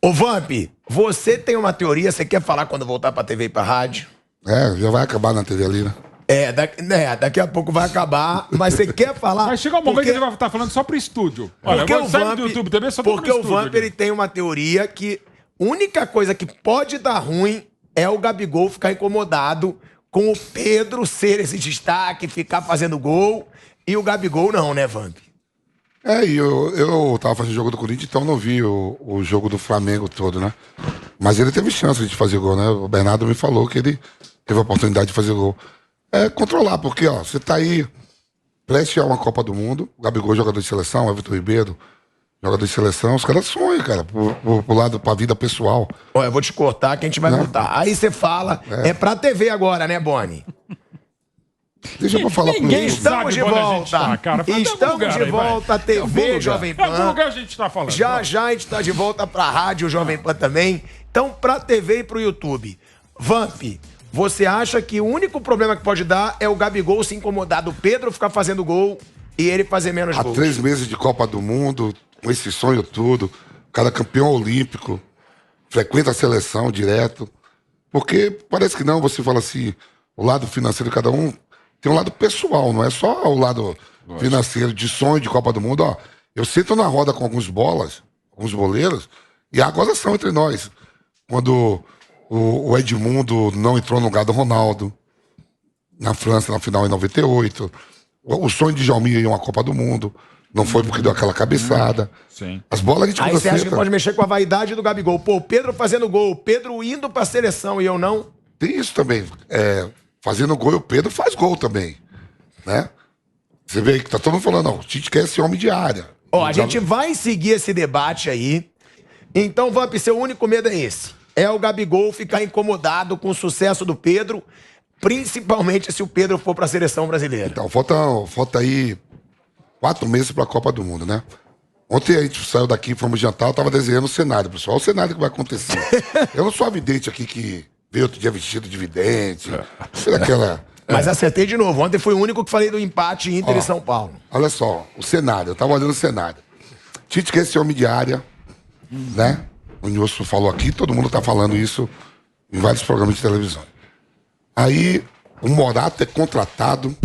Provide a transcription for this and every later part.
Ô, Vamp, você tem uma teoria, você quer falar quando voltar pra TV e pra rádio? Já vai acabar na TV ali, né? Daqui a pouco vai acabar, mas você quer falar... Mas chega um momento que ele vai estar falando só pro estúdio. Olha, eu saio do YouTube TV só pro porque estúdio. Porque o Vamp, ele tem uma teoria que a única coisa que pode dar ruim é o Gabigol ficar incomodado com o Pedro ser esse destaque, ficar fazendo gol, e o Gabigol não, né, Vamp? E eu tava fazendo jogo do Corinthians, então não vi o jogo do Flamengo todo, né? Mas ele teve chance de fazer gol, né? O Bernardo me falou que ele teve a oportunidade de fazer gol. Controlar, porque, ó, você tá aí prestes a uma Copa do Mundo, o Gabigol, jogador de seleção, o Everton Ribeiro, jogador de seleção, os caras sonham, cara, pro lado, pra vida pessoal. Olha, eu vou te cortar que a gente vai voltar. Aí você fala, pra TV agora, né, Boni? Deixa eu falar pro Ninguém estamos de volta. Estamos de volta, TV Jovem Pan. Em algum lugar a gente tá falando. Já a gente tá de volta pra rádio Jovem Pan também. Então, pra TV e pro YouTube. Vamp, você acha que o único problema que pode dar é o Gabigol se incomodar do Pedro ficar fazendo gol e ele fazer menos gols? Há 3 meses de Copa do Mundo, com esse sonho tudo, cada campeão olímpico, frequenta a seleção direto. Porque parece que não, você fala assim, o lado financeiro de cada um tem um lado pessoal, não é só o lado financeiro de sonho de Copa do Mundo. Ó, eu sento na roda com alguns boleiros, e há gozação entre nós. Quando o Edmundo não entrou no lugar do Ronaldo, na França, na final em 98. O sonho de Djalminha em uma Copa do Mundo. Não foi porque deu aquela cabeçada. Sim. As bolas a gente Aí você acha que pode mexer com a vaidade do Gabigol? Pô, o Pedro fazendo gol, o Pedro indo pra seleção e eu não? Tem isso também. Fazendo gol, o Pedro faz gol também. Né? Você vê que tá todo mundo falando, não, o Tite quer ser homem de área. Ó, a gente vai seguir esse debate aí. Então, Vamp, seu único medo é esse. É o Gabigol ficar incomodado com o sucesso do Pedro, principalmente se o Pedro for pra seleção brasileira. Então, falta aí 4 meses pra Copa do Mundo, né? Ontem a gente saiu daqui, fomos jantar, eu tava desenhando o cenário, pessoal. Olha o cenário que vai acontecer. Eu não sou a vidente aqui que veio outro dia vestido de vidente. Mas acertei de novo. Ontem foi o único que falei do empate Inter e São Paulo. Olha só, o cenário. Eu tava olhando o cenário. Tite quer ser homem de área, né? O Nilson falou aqui, todo mundo tá falando isso em vários programas de televisão. Aí, o Morato é contratado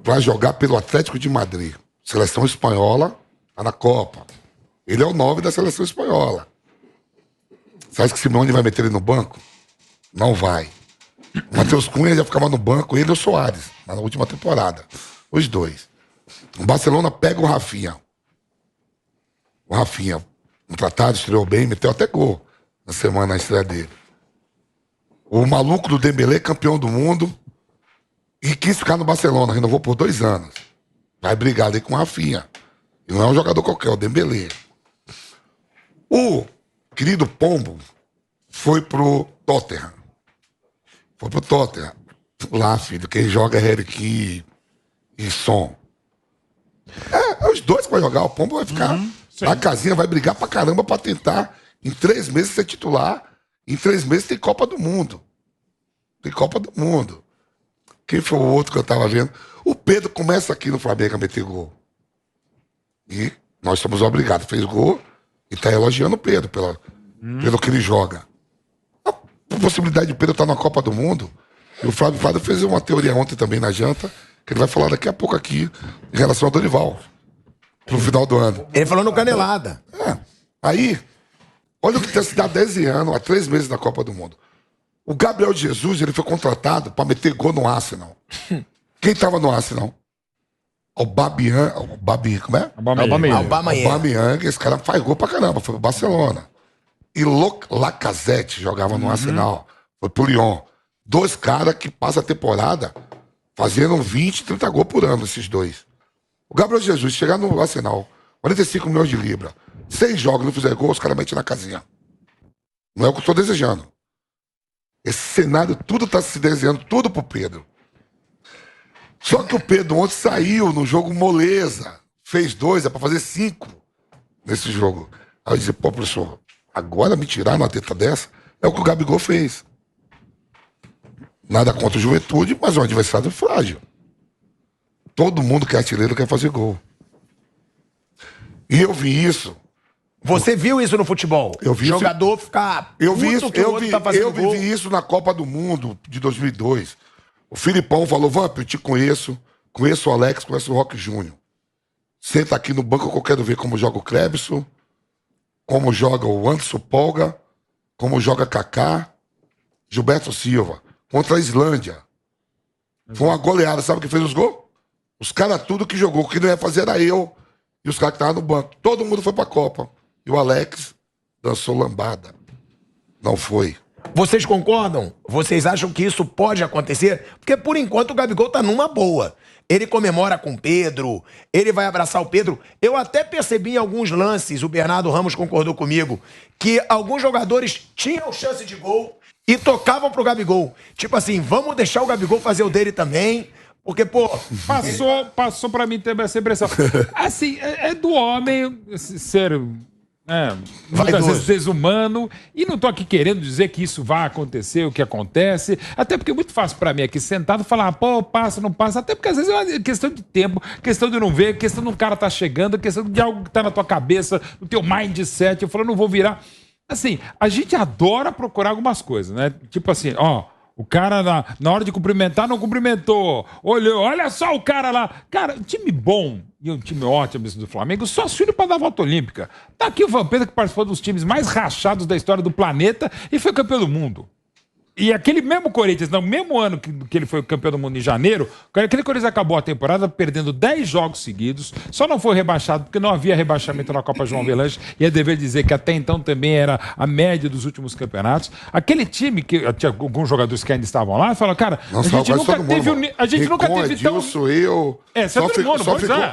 para jogar pelo Atlético de Madrid. Seleção espanhola, tá na Copa. Ele é o 9 da seleção espanhola. Você acha que Simeone vai meter ele no banco? Não vai. O Matheus Cunha já ficava no banco, ele e o Soares, na última temporada. Os dois. O Barcelona pega o Rafinha. O Rafinha, contratado, estreou bem, meteu até gol na semana na estreia dele. O maluco do Dembélé, campeão do mundo, e quis ficar no Barcelona, renovou por 2 anos. Vai brigar ali com o Rafinha. E não é um jogador qualquer, é o Dembélé. O querido Pombo foi pro Tottenham. Foi pro Tottenham. Lá, filho, quem joga é Harry Kane e Son. Os dois que vai jogar, o Pombo vai ficar na casinha, vai brigar pra caramba pra tentar em 3 meses ser titular. Em 3 meses tem Copa do Mundo. Tem Copa do Mundo. Quem foi o outro que eu tava vendo? O Pedro começa aqui no Flamengo a meter gol. E nós somos obrigados. Fez gol e tá elogiando o Pedro pelo que ele joga. A possibilidade de Pedro estar na Copa do Mundo. E o Flávio Fábio fez uma teoria ontem também na janta, que ele vai falar daqui a pouco aqui em relação ao Dorival. Pro final do ano. Ele falou no Canelada. Aí, olha o que tem se dado 10 anos, há 3 meses da Copa do Mundo. O Gabriel Jesus, ele foi contratado pra meter gol no Arsenal. Quem tava no Arsenal? O como é? Aubameyang, esse cara faz gol pra caramba, foi pro Barcelona. E Lacazette jogava no Arsenal, foi pro Lyon. 2 caras que passam a temporada fazendo 20, 30 gols por ano, esses dois. O Gabriel Jesus chegar no Arsenal, 45 milhões de libras, 6 jogos, não fizer gol, os caras metem na casinha. Não é o que eu tô desejando. Esse cenário, tudo tá se desenhando, tudo pro Pedro. Só que o Pedro ontem saiu no jogo moleza. Fez 2, é pra fazer 5 nesse jogo. Aí eu disse, pô, professor, agora me tirar uma teta dessa é o que o Gabigol fez. Nada contra o Juventude, mas é um adversário frágil. Todo mundo que é artilheiro quer fazer gol. E eu vi isso Você viu isso no futebol? Eu vi jogador ficar Eu vi puto isso, que o outro tá fazendo gol. vivi isso na Copa do Mundo de 2002. O Filipão falou, Vamp, eu te conheço o Alex, conheço o Roque Júnior. Senta aqui no banco que eu quero ver como joga o Clebson, como joga o Anderson Polga, como joga Kaká, Gilberto Silva, contra a Islândia. Foi uma goleada, sabe quem fez os gols? Os caras tudo que jogou, o que não ia fazer era eu e os caras que estavam no banco. Todo mundo foi pra Copa. E o Alex dançou lambada. Não foi. Vocês concordam? Vocês acham que isso pode acontecer? Porque, por enquanto, o Gabigol tá numa boa. Ele comemora com o Pedro, ele vai abraçar o Pedro. Eu até percebi em alguns lances, o Bernardo Ramos concordou comigo, que alguns jogadores tinham chance de gol e tocavam pro Gabigol. Tipo assim, vamos deixar o Gabigol fazer o dele também, porque, pô... Passou pra mim também essa impressão. Assim, é do homem ser... muitas vezes desumano, e não tô aqui querendo dizer que isso vai acontecer, o que acontece, até porque é muito fácil pra mim aqui sentado falar, pô, passa, não passa, até porque às vezes é uma questão de tempo, questão de não ver, questão de um cara tá chegando, questão de algo que tá na tua cabeça, no teu mindset, eu falo, não vou virar. Assim, a gente adora procurar algumas coisas, né? Tipo assim, ó, o cara na hora de cumprimentar não cumprimentou, olhou, olha só o cara lá. Cara, um time bom e um time ótimo esse do Flamengo, só filho para dar volta olímpica. Tá aqui o Vampeta que participou dos times mais rachados da história do planeta e foi campeão do mundo. E aquele mesmo Corinthians, no mesmo ano que ele foi campeão do mundo em janeiro, aquele Corinthians acabou a temporada perdendo 10 jogos seguidos, só não foi rebaixado porque não havia rebaixamento na Copa João Avelange, e é dever dizer que até então também era a média dos últimos campeonatos. Aquele time, que tinha alguns jogadores que ainda estavam lá, falaram, cara, a gente nunca teve... A gente nunca teve tão... eu... Só ficou,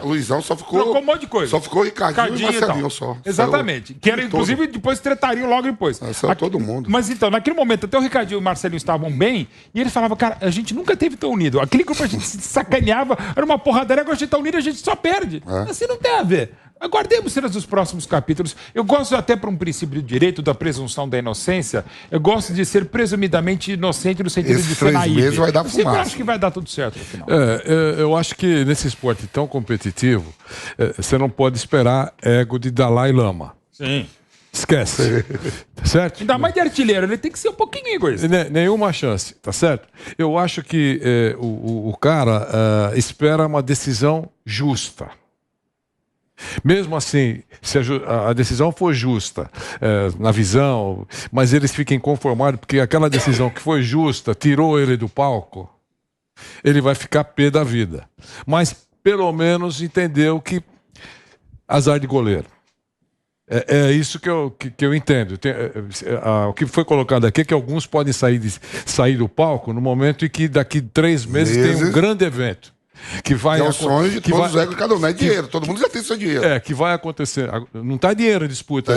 Luizão só ficou... Trocou um monte de coisa. Só ficou Ricardinho e Marcelinho só. Exatamente. Que era, inclusive, depois tretariam logo depois. Saiu todo mundo. Mas então, naquele momento, até o Ricardinho e o Marcelinho estavam bem, e ele falava, cara, a gente nunca teve tão unido. Aquele grupo a gente se sacaneava, era uma porradaria, agora a gente tá unido e a gente só perde. Assim não tem a ver. Aguardemos cenas dos próximos capítulos. Eu gosto até para um princípio de direito da presunção da inocência, eu gosto de ser presumidamente inocente no sentido de ser naive. Meses vai dar fumaça. Eu acho que vai dar tudo certo no final. Eu acho que nesse esporte tão competitivo, você não pode esperar ego de Dalai Lama. Sim. Esquece. Tá certo? Ainda mais de artilheiro, ele tem que ser um pouquinho egoísta. Nenhuma chance, tá certo? Eu acho que o cara espera uma decisão justa. Mesmo assim, se a decisão for justa, na visão, mas eles fiquem conformados porque aquela decisão que foi justa tirou ele do palco, ele vai ficar pé da vida. Mas, pelo menos, entendeu que azar de goleiro. É isso que eu entendo. O que foi colocado aqui é que alguns podem sair do palco no momento em que daqui 3 meses tem um grande evento. Que vai é o sonho de todos os egos de cada um, não é dinheiro. Todo mundo já tem seu dinheiro. Que vai acontecer. Não está dinheiro em disputa.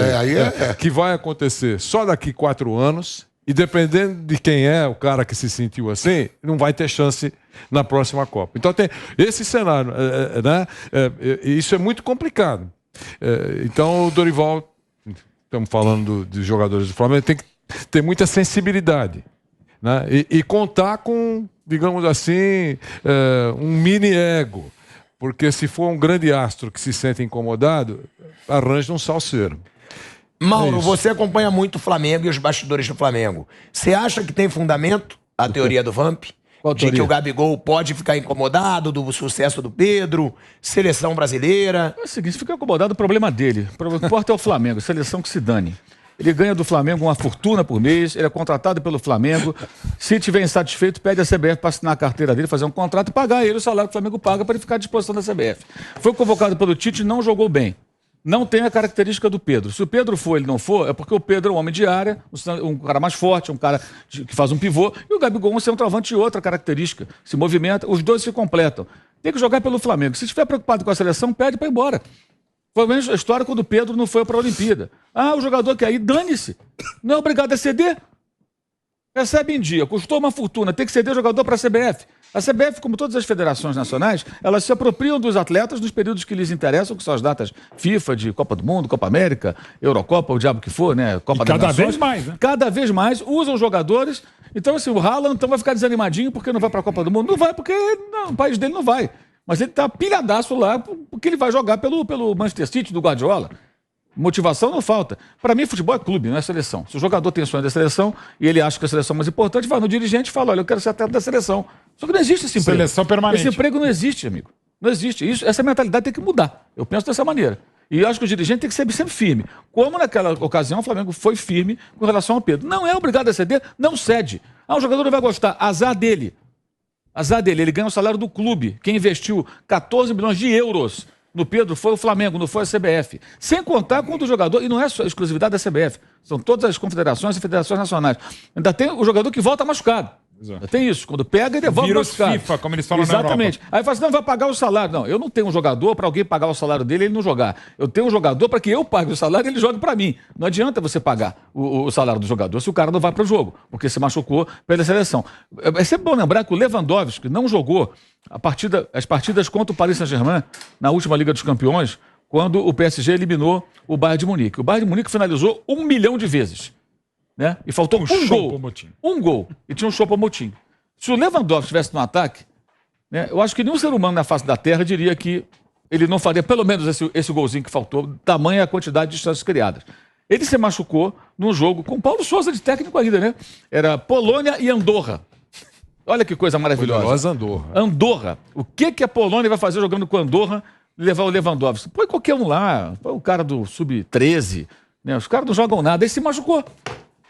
Que vai acontecer só daqui 4 anos. E dependendo de quem é o cara que se sentiu assim, não vai ter chance na próxima Copa. Então tem esse cenário, né? Isso é muito complicado. Então o Dorival, estamos falando dos jogadores do Flamengo, tem que ter muita sensibilidade, né? E contar com, digamos assim, um mini ego, porque se for um grande astro que se sente incomodado, arranja um salseiro. Mauro, você acompanha muito o Flamengo e os bastidores do Flamengo. Você acha que tem fundamento a teoria do Vamp? De que o Gabigol pode ficar incomodado do sucesso do Pedro, seleção brasileira? É o seguinte, se ficar incomodado, o problema dele. O que importa é o Flamengo, seleção que se dane. Ele ganha do Flamengo uma fortuna por mês, ele é contratado pelo Flamengo. Se estiver insatisfeito, pede a CBF para assinar a carteira dele, fazer um contrato e pagar ele o salário que o Flamengo paga para ele ficar à disposição da CBF. Foi convocado pelo Tite e não jogou bem. Não tem a característica do Pedro. Se o Pedro for, ele não for, é porque o Pedro é um homem de área, um cara mais forte, um cara que faz um pivô, e o Gabigol um centroavante de outra característica. Se movimenta, os dois se completam. Tem que jogar pelo Flamengo. Se estiver preocupado com a seleção, pede para ir embora. Foi a mesma história quando o Pedro não foi para a Olimpíada. O jogador quer ir, dane-se. Não é obrigado a ceder. Recebe em dia, custou uma fortuna, tem que ceder jogador para a CBF. A CBF, como todas as federações nacionais, elas se apropriam dos atletas nos períodos que lhes interessam, que são as datas FIFA, de Copa do Mundo, Copa América, Eurocopa, o diabo que for, né? Copa das Nações. Cada vez mais, né? Cada vez mais, usam jogadores. Então, assim, o Haaland então, vai ficar desanimadinho porque não vai para a Copa do Mundo. Não vai, porque o país dele não vai. Mas ele tá pilhadaço lá porque ele vai jogar pelo Manchester City do Guardiola. Motivação não falta. Para mim, futebol é clube, não é seleção. Se o jogador tem sonho da seleção e ele acha que a seleção é mais importante, vai no dirigente e fala, olha, eu quero ser atleta da seleção. Só que não existe esse emprego. Seleção permanente. Esse emprego não existe, amigo. Não existe. Essa mentalidade tem que mudar. Eu penso dessa maneira. E eu acho que o dirigente tem que ser sempre firme. Como naquela ocasião o Flamengo foi firme com relação ao Pedro. Não é obrigado a ceder, não cede. O jogador não vai gostar, azar dele. Azar dele, ele ganha o salário do clube. Quem investiu 14 milhões de euros no Pedro foi o Flamengo, não foi a CBF. Sem contar com o do jogador, e não é só exclusividade da CBF, são todas as confederações e federações nacionais. Ainda tem o jogador que volta machucado. Ainda tem isso, quando pega e devolve Vírus machucado. FIFA, como eles falam Exatamente. na Europa. Aí fala assim, não, vai pagar o salário. Não, eu não tenho um jogador para alguém pagar o salário dele e ele não jogar. Eu tenho um jogador para que eu pague o salário e ele jogue para mim. Não adianta você pagar o salário do jogador se o cara não vai para o jogo, porque se machucou pela seleção. É sempre bom lembrar que o Lewandowski não jogou as partidas contra o Paris Saint-Germain na última Liga dos Campeões, quando o PSG eliminou o Bayern de Munique. O Bayern de Munique finalizou 1 milhão de vezes. Né? E faltou um gol. Um gol. E tinha um Choupo-Moting. Se o Lewandowski estivesse no ataque, né, eu acho que nenhum ser humano na face da Terra diria que ele não faria pelo menos esse golzinho que faltou, tamanha a quantidade de chances criadas. Ele se machucou num jogo com Paulo Sousa de técnico ainda, né? Era Polônia e Andorra. Olha que coisa maravilhosa. Poderosa Andorra. Andorra. O que a Polônia vai fazer jogando com Andorra e levar o Lewandowski? Põe qualquer um lá. Põe o cara do Sub-13. Né? Os caras não jogam nada. Ele se machucou.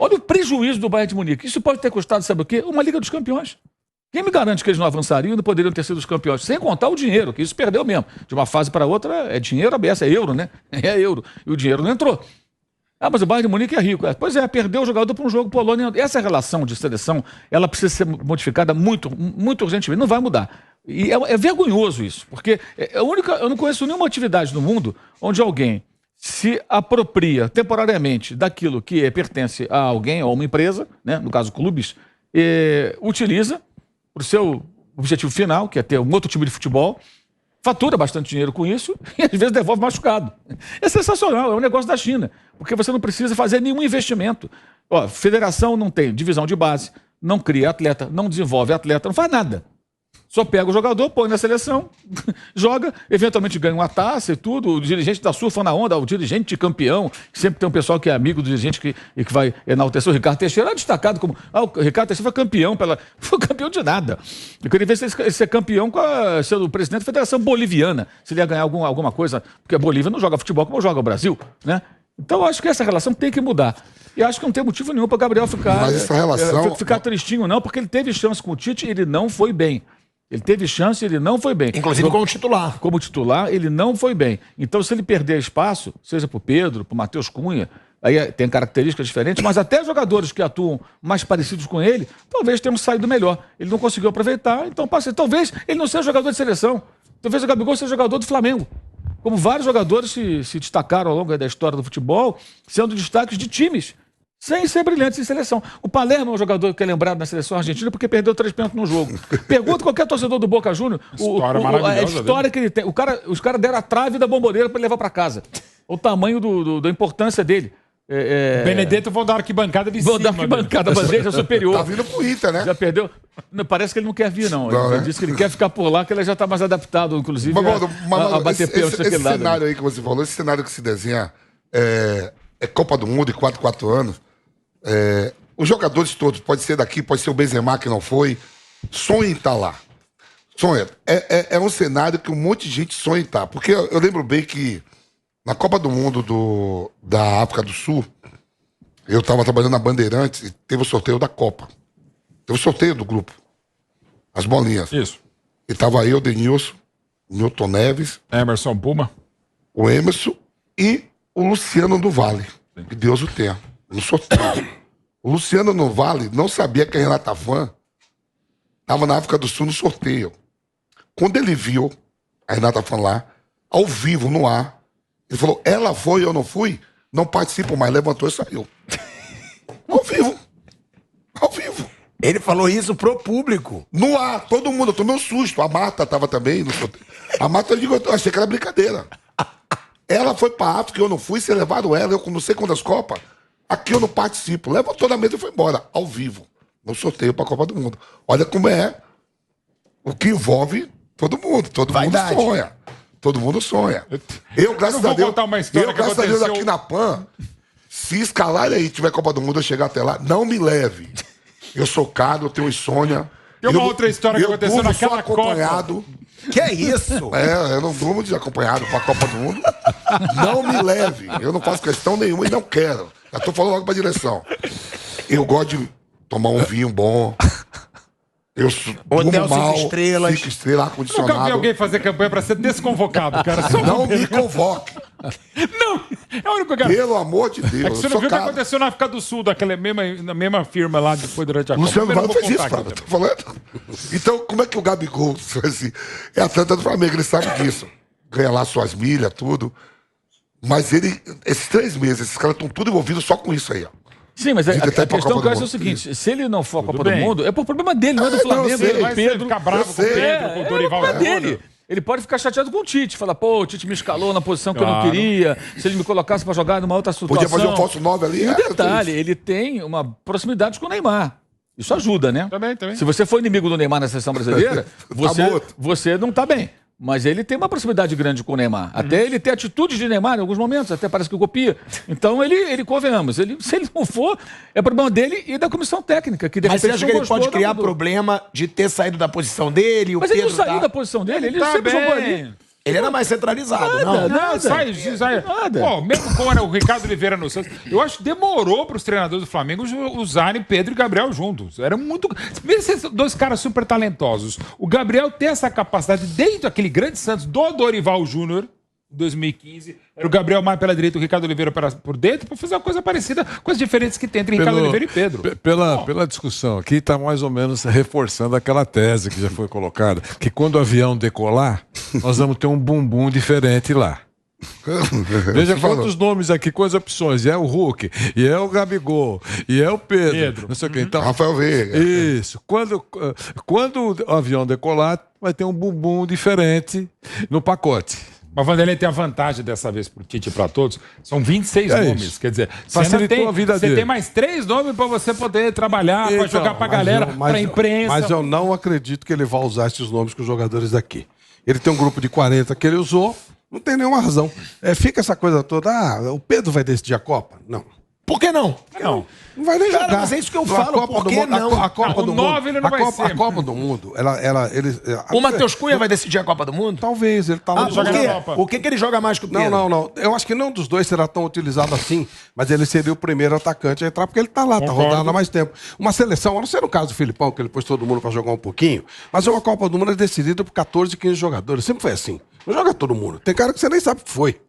Olha o prejuízo do Bayern de Munique. Isso pode ter custado, sabe o quê? Uma Liga dos Campeões. Quem me garante que eles não avançariam e não poderiam ter sido os campeões? Sem contar o dinheiro, que isso perdeu mesmo. De uma fase para outra é dinheiro, é euro, né? É euro. E o dinheiro não entrou. Mas o Bayern de Munique é rico. Pois é, perdeu o jogador para um jogo Polônia. Essa relação de seleção, ela precisa ser modificada muito, muito urgentemente. Não vai mudar. E é vergonhoso isso, porque eu não conheço nenhuma atividade no mundo onde alguém se apropria temporariamente daquilo que pertence a alguém ou a uma empresa, né, no caso clubes, utiliza para o seu objetivo final, que é ter um outro time de futebol, fatura bastante dinheiro com isso e às vezes devolve machucado. É sensacional, é um negócio da China, porque você não precisa fazer nenhum investimento. Federação não tem divisão de base, não cria atleta, não desenvolve atleta, não faz nada. Só pega o jogador, põe na seleção, joga, eventualmente ganha uma taça e tudo. O dirigente da surfa na onda, o dirigente campeão, que sempre tem um pessoal que é amigo do dirigente que vai enaltecer. O Ricardo Teixeira é destacado como. O Ricardo Teixeira foi campeão de nada. Eu queria ver se ele ser campeão sendo o presidente da Federação Boliviana, se ele ia ganhar alguma coisa, porque a Bolívia não joga futebol como joga o Brasil, né? Então eu acho que essa relação tem que mudar. E acho que não tem motivo nenhum para o Gabriel ficar tristinho, não, porque ele teve chance com o Tite e ele não foi bem. Ele teve chance, ele não foi bem. Inclusive como titular. Como titular, ele não foi bem. Então, se ele perder espaço, seja para o Pedro, para o Matheus Cunha, aí tem características diferentes, mas até jogadores que atuam mais parecidos com ele, talvez tenham saído melhor. Ele não conseguiu aproveitar, então talvez ele não seja jogador de seleção. Talvez o Gabigol seja jogador do Flamengo. Como vários jogadores se destacaram ao longo da história do futebol, sendo destaques de times. Sem ser brilhantes em seleção. O Palermo é um jogador que é lembrado na seleção argentina porque perdeu 3 pênaltis no jogo. Pergunta qualquer torcedor do Boca Júnior a história que ele tem. Os caras deram a trave da bomboneira para ele levar para casa. O tamanho da importância dele. Benedetto vão dar arquibancada de cima. Vão dar arquibancada, a bandeja superior. Tá vindo pro Inter, né? Já perdeu. Parece que ele não quer vir, não. Ele disse que ele quer ficar por lá, que ele já está mais adaptado, inclusive, a bater pênalti esse cenário aí que você falou, esse cenário que se desenha é Copa do Mundo em 4 anos. Os jogadores todos, pode ser daqui, pode ser o Benzema que não foi, sonha em estar lá. Sonha. É um cenário que um monte de gente sonha em estar. Porque eu lembro bem que na Copa do Mundo da África do Sul, eu estava trabalhando na Bandeirantes e teve o sorteio da Copa. Teve o sorteio do grupo. As bolinhas. Isso. E tava eu, Denilson, Milton Neves, Emerson Puma, o Emerson e o Luciano do Vale. Que Deus o tenha. No sorteio. O Luciano no Vale não sabia que a Renata Fã estava na África do Sul no sorteio. Quando ele viu a Renata Fã lá, ao vivo, no ar, ele falou, ela foi, eu não fui, não participo mais, levantou e saiu. Ao vivo. Ao vivo. Ele falou isso pro público. No ar, todo mundo, eu tomei um susto. A Marta estava também no sorteio. A Marta, eu achei que era brincadeira. Ela foi pra África, eu não fui, se levaram ela, eu não sei quantas Copas. Aqui eu não participo. Levantou na mesa e foi embora, ao vivo, no sorteio pra Copa do Mundo. Olha como é o que envolve todo mundo. Todo mundo sonha. Todo mundo sonha. Eu, graças vou a Deus, contar uma história que graças a Deus, aconteceu. aqui na PAN, se escalar ele aí, tiver Copa do Mundo, eu chegar até lá, não me leve. Eu sou caro, eu tenho insônia. Tem uma outra história que aconteceu durmo só naquela acompanhado. Que é isso? Eu não durmo desacompanhado pra Copa do Mundo. Não me leve. Eu não faço questão nenhuma e não quero. Já tô falando logo pra direção. Eu gosto de tomar um vinho bom. Eu Hotel durmo mal, 5 estrelas. 5 estrelas, Nunca vi ar-condicionado. alguém fazer campanha pra ser desconvocado, cara. Só Não me convoque. Não, é o único cara. Pelo amor de Deus. É que você eu não sou viu o que caro. aconteceu na África do Sul, na mesma firma lá depois durante a Copa. Luciano Eu não Vale vou fez isso, contar Fábio. aqui Tô falando. Então, como é que o Gabigol assim, é atleta do Flamengo? Ele sabe disso. Ganha lá suas milhas, tudo. Mas ele, esses 3 meses, esses caras estão tudo envolvidos só com isso aí, ó. Sim, mas a Fica até pra questão Copa que eu do acho é o Mundo. seguinte: se ele não for a Copa do bem. Mundo, é por problema dele, não é do Flamengo. eu sei, É Vai do Pedro. ficar bravo com o sei. Pedro, com o Dorival É Júnior. dele. Ele pode ficar chateado com o Tite, falar, pô, o Tite me escalou na posição que eu não Claro. queria, se ele me colocasse pra jogar numa outra situação. Podia fazer um falso 9 ali. E um é, detalhe, ele tem uma proximidade com o Neymar. Isso ajuda, né? Também. Se você for inimigo do Neymar na seleção brasileira, morto. você não tá bem. Mas ele tem uma proximidade grande com o Neymar. Até ele tem atitudes de Neymar em alguns momentos, até parece que copia. Então ele convenhamos, se ele não for, é problema dele e da comissão técnica, que de Mas você repente acha não que ele gostou pode criar do- problema de ter saído da posição dele? O Mas ele Pedro não saiu tá- da posição dele, ele Tá sempre jogou bem. ali. Ele era mais centralizado, não? Não, sai. Nada. Pô, mesmo com o Ricardo Oliveira no Santos, eu acho que demorou para os treinadores do Flamengo usarem Pedro e Gabriel juntos. Era muito. Mesmo esses 2 caras super talentosos. O Gabriel tem essa capacidade, desde aquele grande Santos do Dorival Júnior, em 2015. Era o Gabriel mais pela direita e o Ricardo Oliveira por dentro, para fazer uma coisa parecida com as diferenças que tem entre Ricardo Oliveira e Pedro. Pela discussão aqui, está mais ou menos reforçando aquela tese que já foi colocada, que quando o avião decolar, nós vamos ter um bumbum diferente lá. Veja quantos nomes aqui, quantas opções. E é o Hulk, e é o Gabigol, e é o Pedro. Não sei o quê. Então, Rafael Veiga. isso. Quando o avião decolar, vai ter um bumbum diferente no pacote. Mas o Vanderlei tem a vantagem dessa vez pro Tite e para todos. São 26 É nomes. isso. Quer dizer, Facilitou a vida você dele. tem mais 3 nomes para você poder trabalhar, para Então, jogar pra galera, pra imprensa. Mas eu não acredito que ele vá usar esses nomes com os jogadores daqui. Ele tem um grupo de 40 que ele usou, não tem nenhuma razão. Fica essa coisa toda, o Pedro vai decidir a Copa? Não. Por que não? Não. Não vai nem Cara, jogar. mas é isso que eu A falo, Copa por do que Mundo, não? A Copa Não, o do 9 Mundo, ele não vai ser. A Copa do Mundo, O Matheus Cunha vai decidir a Copa do Mundo? Talvez, ele tá lá Ah, no por joga quê? na Copa. O que ele joga mais que o Pedro? Não. Eu acho que nenhum dos dois será tão utilizado assim, mas ele seria o primeiro atacante a entrar, porque ele tá lá, tá Concordo. rodando há mais tempo. Uma seleção, a não ser no caso do Filipão, que ele pôs todo mundo para jogar um pouquinho, mas uma Copa do Mundo é decidida por 14, 15 jogadores. Sempre foi assim. Não joga todo mundo. Tem cara que você nem sabe o que foi.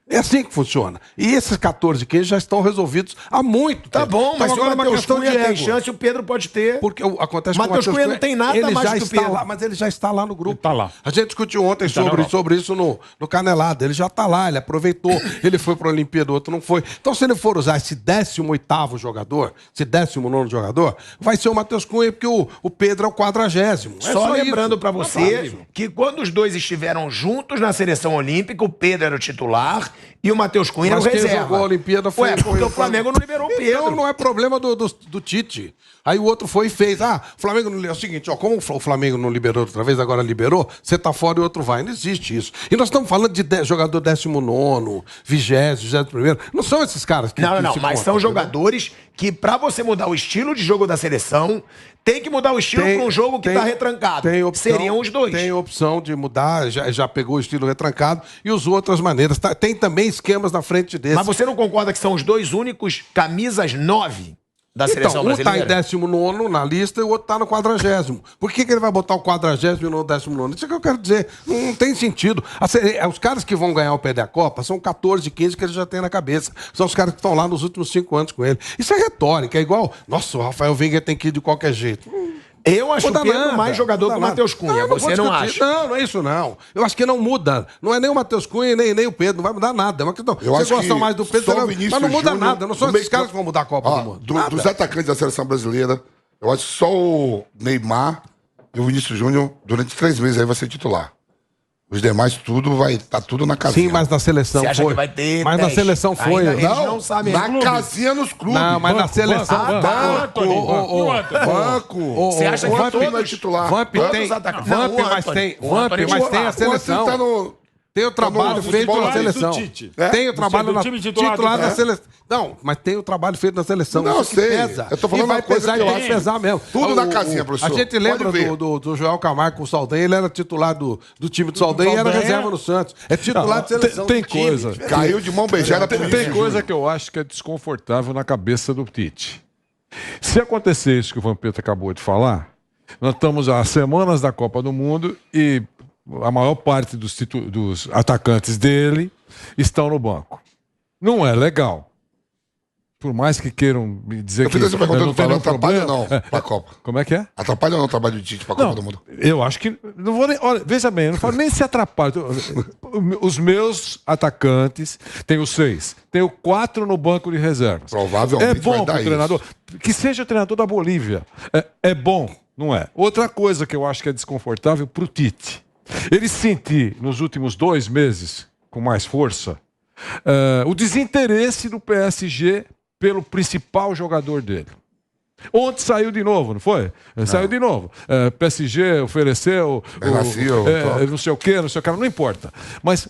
É assim que funciona. E esses 14, 15 já estão resolvidos há muito Tá tempo. bom, Então mas se agora o é uma Matheus questão Cunha de tem ego. chance, o Pedro pode ter. Porque acontece Matheus com o Cunha não tem nada ele mais já do que o está Pedro. lá, mas ele já está lá no grupo. Ele tá lá. A gente discutiu ontem tá na Europa. sobre isso no Canelada. Ele já está lá, ele aproveitou. Ele foi para a Olimpíada, o outro não foi. Então, se ele for usar esse 18º jogador, esse 19º jogador, vai ser o Matheus Cunha, porque o Pedro é o 40º. É Só lembrando isso. pra você que quando os dois estiveram juntos na seleção olímpica, o Pedro era o titular e o Matheus Cunha era o Mas quem reserva. jogou a Olimpíada foi... Ué, porque o Flamengo não liberou o Pedro. Então não é problema do Tite. Aí o outro foi e fez. O Flamengo não... É o seguinte, como o Flamengo não liberou outra vez, agora liberou, você tá fora e o outro vai. Não existe isso. E nós estamos falando de jogador 19º, 20º, 21º. Não são esses caras que... Não, que não, se mas contam, são entendeu? jogadores que, pra você mudar o estilo de jogo da seleção, tem que mudar o estilo pra um jogo que tá retrancado. Tem opção, Seriam os dois. Tem opção de mudar, já pegou o estilo retrancado e usou outras maneiras. Tem também esquemas na frente desse. Mas você não concorda que são os dois únicos camisas 9 da seleção Então, um tá brasileira? em 19º na lista e o outro tá no 40º. Por que ele vai botar o 40º e não o 19º? Isso é que eu quero dizer. Não tem sentido. Os caras que vão ganhar o pé da Copa são 14, 15 que ele já tem na cabeça. São os caras que estão lá nos últimos 5 anos com ele. Isso é retórica. É igual, nossa, o Rafael Veiga tem que ir de qualquer jeito. Eu acho o Muda Pedro nada, mais jogador muda que o nada. Matheus Cunha. Não Você vou não discutir. acha? Não é isso não. Eu acho que não muda. Não é nem o Matheus Cunha, nem o Pedro. Não vai mudar nada. É uma questão. Eu Você acho gosta que mais do Pedro, só o mas Vinícius não muda Júnior, nada. Não são no esses meio caras campo- que vão mudar a Copa do Mundo. Nada. Dos atacantes da seleção brasileira, eu acho que só o Neymar e o Vinícius Júnior, durante 3 meses, aí vai ser titular. Os demais, tá tudo na casinha. Sim, mas na seleção Você acha foi. que vai ter Mas na 10? seleção foi. Ainda eles não sabem. Na Clubes. casinha nos clubes. Não, mas na seleção. Banco. Você acha que Vamp todos- não é titular. Vamp Todos tem. os atacantes. Vamp, Não, o mas Antony. tem. O Vamp, Antony mas tem titular. a seleção. Tá no... Tem o trabalho feito na seleção. Tem o trabalho na titular da seleção. Não, mas tem o trabalho feito na seleção. Não, isso que sei. pesa. Eu tô falando e vai uma coisa pesar, que eu tem que acho. pesar mesmo. Tudo na casinha, professor. A gente lembra Pode ver. do Joel Camargo com o Saldanha, ele era titular do time do Saldanha e era reserva no Santos. É titular de seleção. Tem do time. coisa. Caiu de mão beijada pro Tem coisa que eu acho que é desconfortável na cabeça do Tite. Se acontecer isso que o Vampeta acabou de falar, nós estamos há semanas da Copa do Mundo e a maior parte dos atacantes dele estão no banco. Não é legal. Por mais que queiram me dizer Eu fiz essa pergunta, não tem nenhum atrapalha ou problema. não pra Copa? Como é que é? Atrapalha ou não o trabalho do Tite pra Copa do Mundo? Eu acho que. Não vou nem, olha, veja bem, eu não falo nem se atrapalha. Os meus atacantes, tenho 6. Tenho 4 no banco de reservas. Provavelmente é bom vai dar pro treinador. Que seja o treinador da Bolívia. É bom, não é? Outra coisa que eu acho que é desconfortável pro Tite. Ele sentir nos últimos 2 meses, com mais força, o desinteresse do PSG pelo principal jogador dele. Ontem saiu de novo, não foi? Saiu de novo. PSG ofereceu não sei o quê, não importa. Mas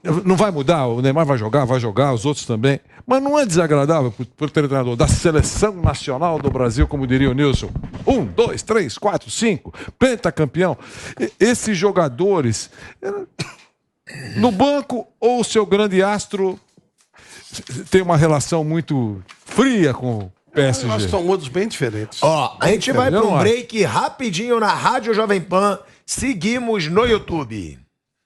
não vai mudar, o Neymar vai jogar, os outros também. Mas não é desagradável para o treinador da Seleção Nacional do Brasil, como diria o Nilson. 1, 2, 3, 4, 5, pentacampeão. Esses jogadores, no banco, ou o seu grande astro tem uma relação muito fria com o PSG. Eu acho que são mundos bem diferentes. Ó, a gente vai para um break rapidinho na Rádio Jovem Pan. Seguimos no YouTube.